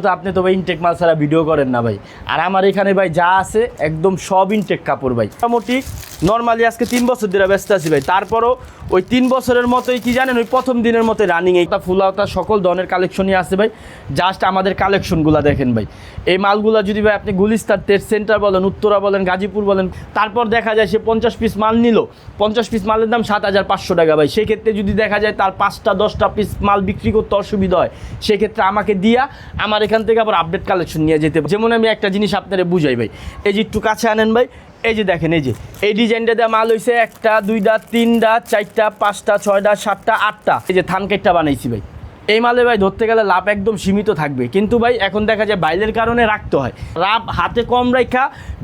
তো আপনি তো ভাই ইনটেক মাল ছাড়া ভিডিও করেন না ভাই। আর আমার এখানে ভাই যা আছে একদম সব ইনটেক কাপড় ভাই। মোটামুটি নর্মালি আজকে 3 বছর ধরে ব্যস্ত আছি ভাই। তারপরও ওই 3 বছরের মতোই কি জানেন, ওই প্রথম দিনের মতো রানিং এইটা ফুলাওতা সকল ধরনের কালেকশনই আছে ভাই। জাস্ট আমাদের কালেকশনগুলো দেখেন ভাই। এই মালগুলো যদি ভাই আপনি গুলিস্তান ট্রেড সেন্টার বলেন, উত্তরা বলেন, গাজীপুর বলেন, তারপর দেখা যায় সে 50 পিস মাল নিল, 50 পিস মালের দাম 7,500 টাকা ভাই। সেক্ষেত্রে যদি দেখা যায় তার 5টা 10টা পিস মাল বিক্রি করতে অসুবিধা হয়, সেক্ষেত্রে আমাকে দিয়া আমার এখান থেকে আবার আপডেট কালেকশন নিয়ে যেতে। যেমন আমি একটা জিনিস আপনারা বুঝাই ভাই, এই যে একটু কাছে আনেন ভাই, এই যে দেখেন, এই যে এই ডিজাইনটা দেওয়া মাল হয়েছে 1টা 2টা 3টা 4টা 5টা 6টা 7টা 8টা। এই যে থানকেটটা বানাইছি ভাই। এই মালে ভাই ধরতে গেলে লাভ একদম সীমিত থাকবে, কিন্তু ভাই এখন দেখা যায় বাইরের কারণে রাখতে হয়। লাভ হাতে কম রাখা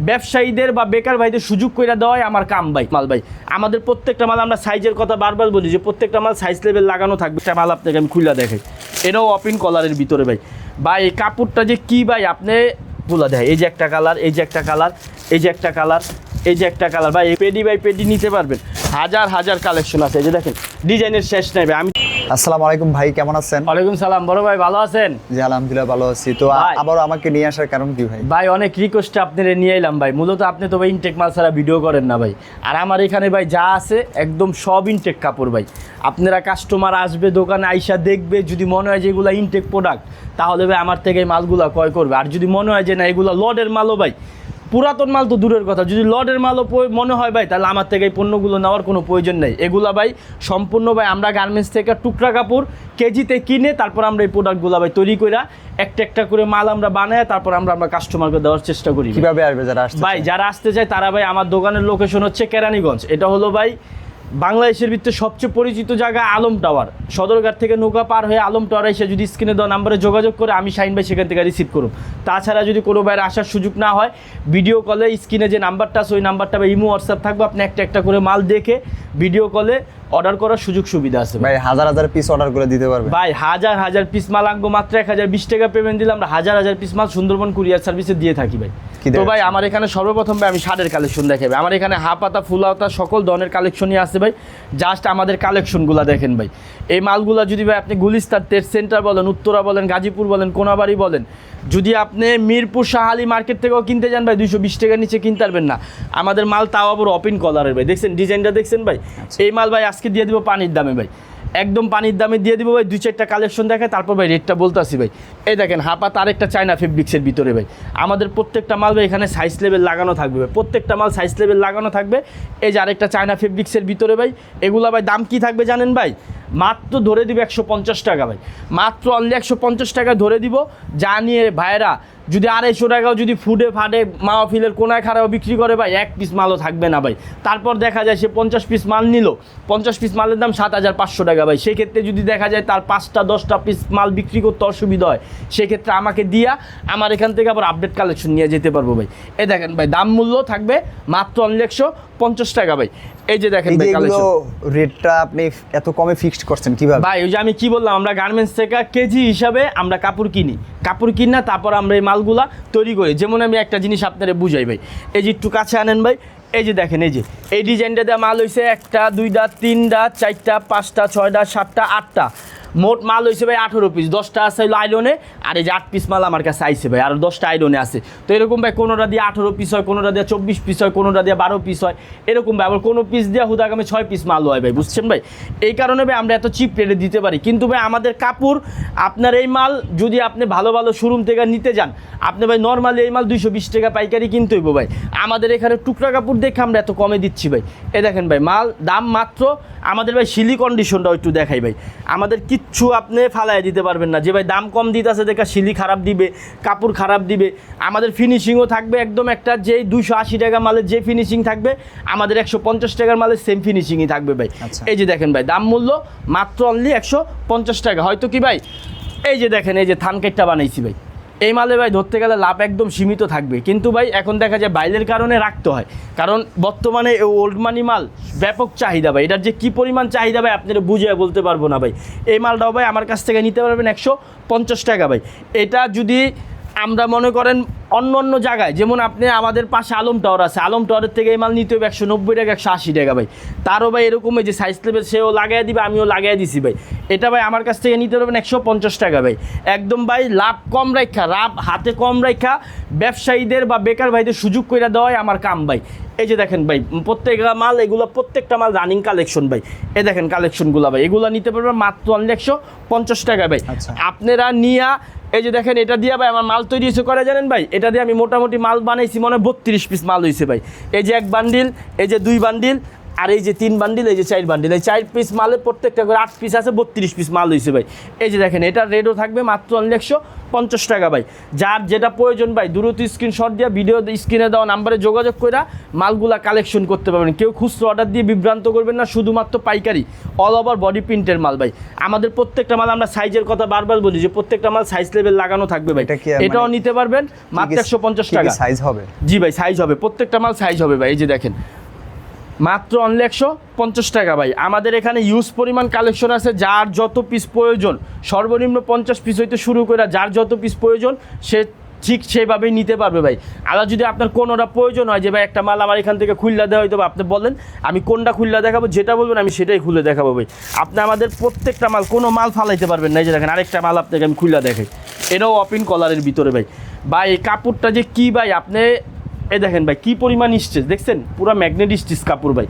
ব্যবসায়ীদের বা বেকার ভাইদের সুযোগ করে দেওয়াই আমার কাম ভাই। মাল ভাই আমাদের প্রত্যেকটা মাল, আমরা সাইজের কথা বারবার বলি যে প্রত্যেকটা মাল সাইজ লেভেল লাগানো থাকবে। একটা মাল আপনাকে আমি খুলে দেখাই, এটাও অপিন কলারের ভিতরে ভাই। ভাই এই কাপড়টা যে কি ভাই আপনি বলে দেয়, এই যে একটা কালার, এই যে একটা কালার, এই যে একটা কালার, এই যে একটা কালার ভাই। এই পেডি বাই পেডি নিতে পারবেন, হাজার হাজার কালেকশন আছে। এই যে দেখেন ডিজাইনের শেষ নাই ভাই। আমি আসসালামু আলাইকুম ভাই, কেমন আছেন? ওয়ালাইকুম সালাম বড় ভাই, ভালো আছেন? জি আলহামদুলিল্লাহ ভালো আছি। তো আবারও আমাকে নিয়ে আসার কারণ কি ভাই? ভাই অনেক রিকোয়েস্টে আপনারা নিয়ে এলাম ভাই। মূলত আপনি তো ভাই ইনটেক মাল ছাড়া ভিডিও করেন না ভাই। আর আমার এখানে ভাই যা আছে একদম সব ইনটেক কাপড় ভাই। আপনারা কাস্টমার আসবে দোকানে আইসা দেখবে, যদি মনে হয় যে এগুলো ইনটেক প্রোডাক্ট তাহলে ভাই আমার থেকে মালগুলো ক্রয় করবে। আর যদি মনে হয় যে না এগুলো লডের মালও ভাই, পুরাতন মাল তো দূরের কথা, যদি লডের মালও মনে হয় ভাই তাহলে আমার থেকে এই পণ্যগুলো নেওয়ার কোনো প্রয়োজন নেই। এগুলা ভাই সম্পূর্ণ ভাই আমরা গার্মেন্টস থেকে টুকরা কাপড় কেজিতে কিনে তারপর আমরা এই প্রোডাক্টগুলো ভাই তৈরি করে একটা একটা করে মাল আমরা বানাই, তারপর আমরা কাস্টমারকে দেওয়ার চেষ্টা করি। কিভাবে আসবে যারা আসতে ভাই? যারা আসতে চায় তারা ভাই আমার দোকানের লোকেশন হচ্ছে কেরানীগঞ্জ। এটা হলো ভাই বাংলাদেশের ভিতরে সবচেয়ে পরিচিত জায়গা আলম টাওয়ার। সদরঘাট থেকে নৌকা পার হয়ে আলম টাওয়ার এসে যদি স্ক্রিনে দেওয়া নাম্বারে যোগাযোগ করে আমি শাহিন ভাই সেখান থেকে রিসিভ করুন। তাছাড়া যদি কোনো বাইরে আসার সুযোগ না হয়, ভিডিও কলে স্ক্রিনে যে নাম্বারটা আছে ওই নাম্বারটা ভাই ইমো হোয়াটসঅ্যাপ থাকবে, আপনি একটা একটা করে মাল দেখে ভিডিও কলে অর্ডার করার সুযোগ সুবিধা আছে ভাই। হাজার হাজার পিস অর্ডার করে দিতে পারবে ভাই। হাজার হাজার পিস মাল আনবো, মাত্র 1020 টাকা পেমেন্ট দিলে আমরা হাজার হাজার পিস মাল সুন্দরবন কুরিয়ার সার্ভিসে দিয়ে থাকি ভাই। তো ভাই আমার এখানে সর্বপ্রথম ভাই আমি শার্টের কালেকশন দেখাই। আমার এখানে হাফাতা ফুলাওতা সকল ধরনের কালেকশনই আছে ভাই। জাস্ট আমাদের কালেকশনগুলো দেখেন ভাই। এই মালগুলো যদি ভাই আপনি গুলিস্তান ট্রেড সেন্টার বলেন, উত্তরা বলেন, গাজীপুর বলেন, কোনাবাড়ি বলেন, যদি আপনি মিরপুর শাহালি মার্কেট থেকেও কিনতে যান ভাই 220 টাকার নিচে কিনতে পারবেন না। আমাদের মাল তাও আবার ওপেন কলারের ভাই। দেখছেন ডিজাইনটা দেখছেন ভাই? এই মাল ভাই আজকে দিয়ে দিব পানির দামে ভাই, একদম পানির দামে দিয়ে দিব ভাই। 2-4টা কালেকশন দেখায় তারপর ভাই রেটটা বলতে আসি ভাই। এই দেখেন হাফাত আরেকটা চায়না ফেব্রিক্সের ভিতরে ভাই। আমাদের প্রত্যেকটা মাল ভাই এখানে সাইজ লেভেল লাগানো থাকবে ভাই, প্রত্যেকটা মাল সাইজ লেভেল লাগানো থাকবে। এই যে আরেকটা চায়না ফেব্রিক্সের ভিতরে ভাই, এগুলো ভাই দাম কি থাকবে জানেন ভাই? মাত্র ধরে দিব 150 টাকা ভাই, মাত্র অনলি 150 টাকা ধরে দিব। যা নিয়ে ভাইরা যদি 250 টাকাও যদি ফুডে ফাটে মাহফিলের কোনায় খারাপ বিক্রি করে ভাই, এক পিস মালও থাকবে না ভাই। তারপর দেখা যায় সে 50 পিস মাল নিল, 50 পিস মালের দাম 7,500 টাকা ভাই। সেক্ষেত্রে যদি দেখা যায় তার 5টা 10টা পিস মাল বিক্রি করতে অসুবিধা হয়, সেক্ষেত্রে আমাকে দিয়া আমার এখান থেকে আবার আপডেট কালেকশন নিয়ে যেতে পারবো ভাই। এই দেখেন ভাই দাম মূল্য থাকবে মাত্র অনলি 150 টাকা ভাই। এই যে দেখেন ভাই কালেকশন রেটটা আপনি এত কমে ফিক্সড করছেন কিভাবে ভাই? ওই যে আমি কি বললাম, আমরা গার্মেন্টস থেকে কেজি হিসাবে আমরা কাপড় কিনি, কাপড় কিনা তারপর আমরা এই মালগুলা তৈরি করি। যেমন আমি একটা জিনিস আপনারা বুঝাই ভাই, এই যে একটু কাছে আনেন ভাই, এই যে দেখেন, এই যে এই ডিজাইনটা দেওয়া মাল হয়েছে 1টা 2টা 3টা 4টা 5টা 6টা 7টা 8টা। মোট মাল হয়েছে ভাই 18 পিস, 10টা আছে হলো আইরনে, আর এই যে 8 পিস মাল আমার কাছে আইছে ভাই, আর 10টা আইরনে আছে। তো এরকম ভাই কোনোটা দিয়ে 18 পিস হয়, কোনোটা দিয়ে 24 পিস হয়, কোনোটা দিয়ে 12 পিস হয়, এরকম ভাই। আবার কোনো পিস দিয়ে হুদাগামে 6 পিস মাল হয় ভাই, বুঝছেন ভাই? এই কারণে ভাই আমরা এত চিপ রেটে দিতে পারি। কিন্তু ভাই আমাদের কাপড়, আপনার এই মাল যদি আপনি ভালো ভালো শোরুম থেকে নিতে যান, আপনি ভাই নর্মালি এই মাল 220 টাকা পাইকারি কিনতে হইব ভাই। আমাদের এখানে টুকরা কাপড় দেখে আমরা এত কমে দিচ্ছি ভাই। এ দেখেন ভাই মাল দাম মাত্র, আমাদের ভাই শিলি কন্ডিশনটাও একটু দেখাই ভাই। আমাদের কিচ্ছু আপনি ফালাই দিতে পারবেন না যে ভাই দাম কম দিতে আছে দেখা শিলি খারাপ দিবে, কাপড় খারাপ দিবে। আমাদের ফিনিশিংও থাকবে একদম একটা, যেই 280 টাকা মালের যে ফিনিশিং থাকবে আমাদের 150 টাকার মালের সেম ফিনিশিংই থাকবে ভাই। এই যে দেখেন ভাই দাম মূল্য মাত্র অনলি 150 টাকা। হয়তো কি ভাই, এই যে দেখেন এই যে থানকেটটা বানাইছি ভাই। এই মালে ভাই ধরতে গেলে লাভ একদম সীমিত থাকবে, কিন্তু ভাই এখন দেখা যায় বাইরের কারণে রাখতে হয়। কারণ বর্তমানে ওল্ড মানি মাল ব্যাপক চাহিদা ভাই। এটার যে কী পরিমাণ চাহিদা ভাই আপনারা বুঝে বলতে পারবো না ভাই। এই মালটাও ভাই আমার কাছ থেকে নিতে পারবেন 150 টাকা ভাই। এটা যদি আমরা মনে করেন অন্য জায়গায় যেমন আপনি আমাদের পাশে আলম টাওয়ার আছে, আলম টাওয়ারের থেকে এই মাল নিতে হবে 190 টাকা 180 টাকা ভাই। তারও ভাই এরকম যে সাইজ লেভেল সেও লাগাই দিবে, আমিও লাগাই দিছি ভাই। এটা ভাই আমার কাছ থেকে নিতে পারবেন 150 টাকা ভাই। একদম ভাই লাভ কম রাখা, লাভ হাতে কম রাখা ব্যবসায়ীদের বা বেকার ভাইদের সুযোগ করে দেওয়াই আমার কাম ভাই। এই যে দেখেন ভাই প্রত্যেকটা মাল, এগুলো প্রত্যেকটা মাল রানিং কালেকশন ভাই। এই দেখেন কালেকশনগুলো ভাই, এগুলো নিতে পারবেন মাত্র 150 টাকা ভাই। আচ্ছা। আপনারা নিয়া এই যে দেখেন এটা দিয়ে ভাই আমার মাল তৈরি হয়েছে করে জানেন ভাই, এটা দিয়ে আমি মোটামুটি মাল বানাইছি মনে হয় 32 পিস মাল হয়েছে ভাই। এই যে 1 বান্ডিল, এই যে 2 বান্ডিল, আর এই যে 3 বান্ডিল, এই যে 4 বান্ডিল, এই 4 পিস মালে প্রত্যেকটা করে 8 পিস আছে, 32 পিস মাল হয়েছে ভাই। এই যে দেখেন এটার রেটও থাকবে মাত্র 150 টাকা ভাই। যার যেটা প্রয়োজন ভাই দ্রুত স্ক্রিনশট দিয়ে ভিডিও স্ক্রিনে দেওয়া নাম্বারে যোগাযোগ করে মালগুলা কালেকশন করতে পারবেন। কেউ খুচরো অর্ডার দিয়ে বিভ্রান্ত করবেন না, শুধুমাত্র পাইকারি অল ওভার বডি প্রিন্টের মাল ভাই। আমাদের প্রত্যেকটা মাল, আমরা সাইজের কথা বারবার বলি যে প্রত্যেকটা মাল সাইজ লেভেল লাগানো থাকবে ভাই। এটা কি এটাও নিতে পারবেন মাত্র 150 টাকা। সাইজ হবে? জি ভাই সাইজ হবে, প্রত্যেকটা মাল সাইজ হবে ভাই। এই যে দেখেন মাত্র অনলি 150 টাকা ভাই। আমাদের এখানে ইউজ পরিমাণ কালেকশন আছে, যার যত পিস প্রয়োজন সর্বনিম্ন 50 পিস হইতে শুরু করে যার যত পিস প্রয়োজন সে ঠিক সেভাবেই নিতে পারবে ভাই। আবার যদি আপনার কোনোটা প্রয়োজন হয় যে ভাই একটা মাল আমার এখান থেকে খুললা দেওয়া হয়তো, আপনি বলেন আমি কোনটা খুললা দেখাবো, যেটা বলবেন আমি সেটাই খুলে দেখাবো ভাই। আপনি আমাদের প্রত্যেকটা মাল, কোনো মাল ফালাইতে পারবেন না। এই যে দেখেন আরেকটা মাল আপনাকে আমি খুললা দেখাই, এটাও ওপেন কলারের ভিতরে ভাই। ভাই এই কাপড়টা যে কী ভাই, আপনি এই দেখেন ভাই কী পরিমাণ স্টিচ দেখছেন, পুরো ম্যাগনেট স্টিচ কাপড় ভাই।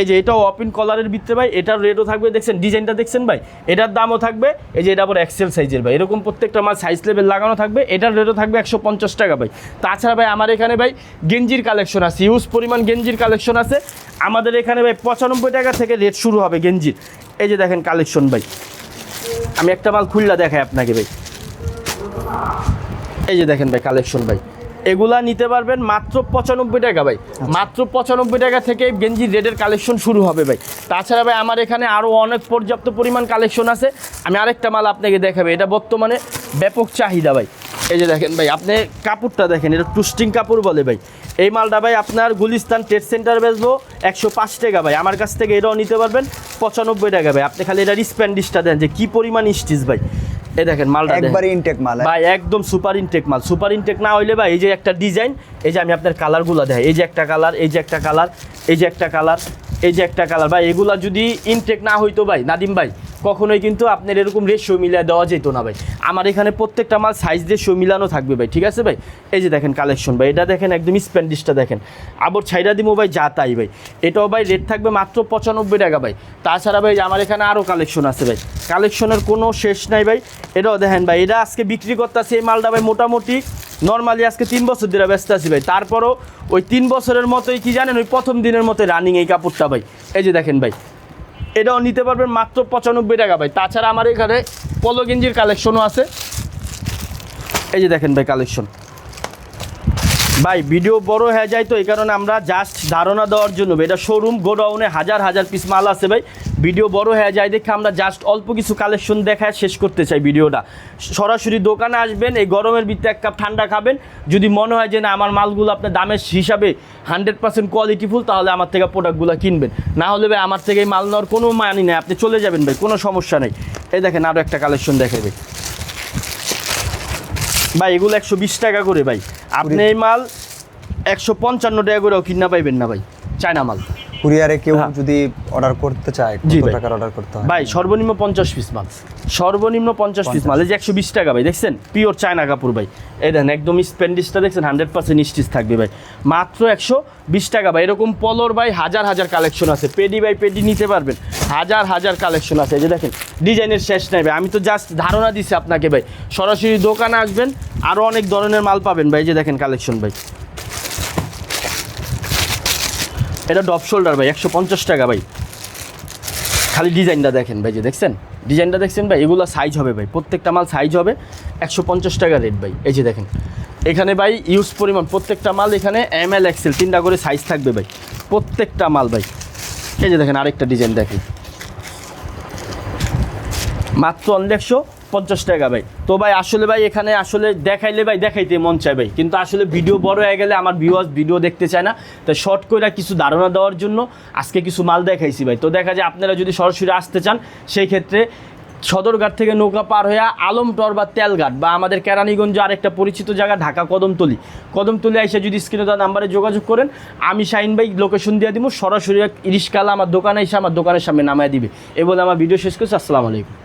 এই যে এটাও ওপেন কলারের ভিতরে ভাই, এটার রেটও থাকবে দেখছেন, ডিজাইনটা দেখছেন ভাই, এটার দামও থাকবে। এই যে এটা আবার এক্সেল সাইজের ভাই, এরকম প্রত্যেকটা মাল সাইজ লেভেল লাগানো থাকবে। এটার রেটও থাকবে 150 টাকা ভাই। তাছাড়া ভাই আমার এখানে ভাই গেঞ্জির কালেকশন আছে, ইউজ পরিমাণ গেঞ্জির কালেকশন আছে আমাদের এখানে ভাই। 95 টাকা থেকে রেট শুরু হবে গেঞ্জির। এই যে দেখেন কালেকশন ভাই, আমি একটা মাল খুললা দেখাই আপনাকে ভাই। এই যে দেখেন ভাই কালেকশন ভাই, এগুলা নিতে পারবেন মাত্র 95 টাকা ভাই। মাত্র 95 টাকা থেকে গেঞ্জির রেডের কালেকশন শুরু হবে ভাই। তাছাড়া ভাই আমার এখানে আরও অনেক পর্যাপ্ত পরিমাণ কালেকশন আছে। আমি আরেকটা মাল আপনাকে দেখাবো, এটা বর্তমানে ব্যাপক চাহিদা ভাই। এই যে দেখেন ভাই, আপনি কাপড়টা দেখেন, এটা টুস্টিং কাপড় বলে ভাই। এই মালটা ভাই আপনার গুলিস্তান ট্রেড সেন্টার বেচবো 105 টাকা ভাই। আমার কাছ থেকে এটাও নিতে পারবেন 95 টাকা ভাই। আপনি খালি এটার স্প্যান্ডিশটা দেন যে কী পরিমাণ স্টিচ ভাই। এই দেখেন মালটা একবারে ইনটেক মাল ভাই, একদম সুপার ইনটেক মাল। সুপার ইনটেক না হইলে ভাই এই যে একটা ডিজাইন, এই যে আমি আপনার কালারগুলো দেখাই, এই যে একটা কালার, এই যে একটা কালার, এই যে একটা কালার, এই যে একটা কালার ভাই। এগুলা যদি ইনটেক না হইতো ভাই নাদিম ভাই, কখনোই কিন্তু আপনার এরকম রেশিও মিলিয়ে দেওয়া যেত না ভাই। আমার এখানে প্রত্যেকটা মাল সাইজ রেশিও মিলানো থাকবে ভাই, ঠিক আছে ভাই। এই যে দেখেন কালেকশন ভাই, এটা দেখেন একদম স্প্যান্ডিশটা দেখেন, আবার ছাইরা দিমো ভাই যা তাই ভাই। এটাও ভাই রেট থাকবে মাত্র 95 টাকা ভাই। তাছাড়া ভাই আমার এখানে আরও কালেকশন আছে ভাই, কালেকশনের কোনো শেষ নাই ভাই। এটাও দেখেন ভাই, এটা আজকে বিক্রি করতেছে এই মালটা ভাই মোটামুটি নর্মালি আজকে 3 বছর ধরে ব্যস্ত আছি ভাই। তারপরও ওই 3 বছরের মতোই কি জানেন, ওই প্রথম দিনের মতো রানিং এই কাপড়টা ভাই। এই যে দেখেন ভাই, এটাও নিতে পারবেন মাত্র 95 টাকা ভাই। তাছাড়া আমার এখানে পলো গেঞ্জির কালেকশনও আছে। এই যে দেখেন ভাই কালেকশন ভাই, ভিডিও বড় হয়ে যায় তো এই কারণে আমরা জাস্ট ধারণা দেওয়ার জন্য, এটা শোরুম গোডাউনে হাজার হাজার পিস মাল আছে ভাই। ভিডিও বড় হয়ে যায় দেখে আমরা জাস্ট অল্প কিছু কালেকশন দেখায় শেষ করতে চাই ভিডিওটা। সরাসরি দোকানে আসবেন, এই গরমের ভিতরে 1 কাপ ঠান্ডা খাবেন। যদি মনে হয় যে না আমার মালগুলো আপনার দামের হিসাবে 100% কোয়ালিটিফুল, তাহলে আমার থেকে প্রোডাক্টগুলো কিনবেন। না হলে ভাই আমার থেকে এই মাল নেওয়ার কোনো মানি নেই, আপনি চলে যাবেন ভাই, কোনো সমস্যা নেই। এই দেখেন আরও একটা কালেকশন দেখাবে ভাই, এগুলো 120 টাকা করে ভাই। আপনি এই মাল 155 টাকা করেও কিনা পাইবেন না ভাই, চায়না মাল। কুরিয়ারে কেউ হ্যাঁ। যদি অর্ডার করতে চায় জি কত ভাই। টাকার অর্ডার করতে হয়? ভাই সর্বনিম্ন 50 পিস মাল, সর্বনিম্ন 50 পিস মাল। এই যে 120 টাকা ভাই, দেখছেন পিওর চায়না কাপড় ভাই। এই দেখেন একদম স্প্যান্ডিশটা দেখছেন 100% স্টিচ থাকবে ভাই, মাত্র 120 টাকা ভাই। এরকম পলোর ভাই হাজার হাজার কালেকশন আছে, পেডি ভাই পেডি নিতে পারবেন, হাজার হাজার কালেকশন আছে। এই যে দেখেন ডিজাইনের শেষ নাই ভাই, আমি তো জাস্ট ধারণা দিছি আপনাকে ভাই। সরাসরি দোকানে আসবেন, আরও অনেক ধরনের মাল পাবেন ভাই। এই যে দেখেন কালেকশন ভাই, এটা ডপ শোল্ডার ভাই 150 টাকা ভাই। খালি ডিজাইনটা দেখেন ভাই, যে দেখছেন ডিজাইনটা দেখছেন ভাই, এগুলো সাইজ হবে ভাই, প্রত্যেকটা মাল সাইজ হবে 150 টাকা রেট ভাই। এই যে দেখেন এখানে ভাই ইউজ পরিমাণ প্রত্যেকটা মাল, এখানে ML XL 3টা করে সাইজ থাকবে ভাই প্রত্যেকটা মাল ভাই। এই যে দেখেন আরেকটা ডিজাইন দেখেন, মাত্র 150 টাকা ভাই। তো ভাই আসলে ভাই এখানে আসলে দেখাইলে ভাই দেখাইতে মন চায় ভাই, কিন্তু আসলে ভিডিও বড় হয়ে গেলে আমার ভিউয়ার্স ভিডিও দেখতে চায় না। তো শর্ট করে কিছু ধারণা দেওয়ার জন্য আজকে কিছু মাল দেখাইছি ভাই। তো দেখা যায় আপনারা যদি সরাসরি আসতে চান সেই ক্ষেত্রে সদরঘাট থেকে নৌকা পার হয়ে আলমটর বা তেলঘাট বা আমাদের কেরানীগঞ্জ আরেকটা পরিচিত জায়গা ঢাকা কদমতলি এসে যদি স্ক্রিনে দেওয়া নাম্বারে যোগাযোগ করেন, আমি শাহিন ভাই লোকেশন দিয়ে দিব, সরাসরি রিস্কালা আমার দোকানে এসে আমার দোকানের সামনে নামায় দিবে। এ বলে আমার ভিডিও শেষ করছি। আসসালামু আলাইকুম।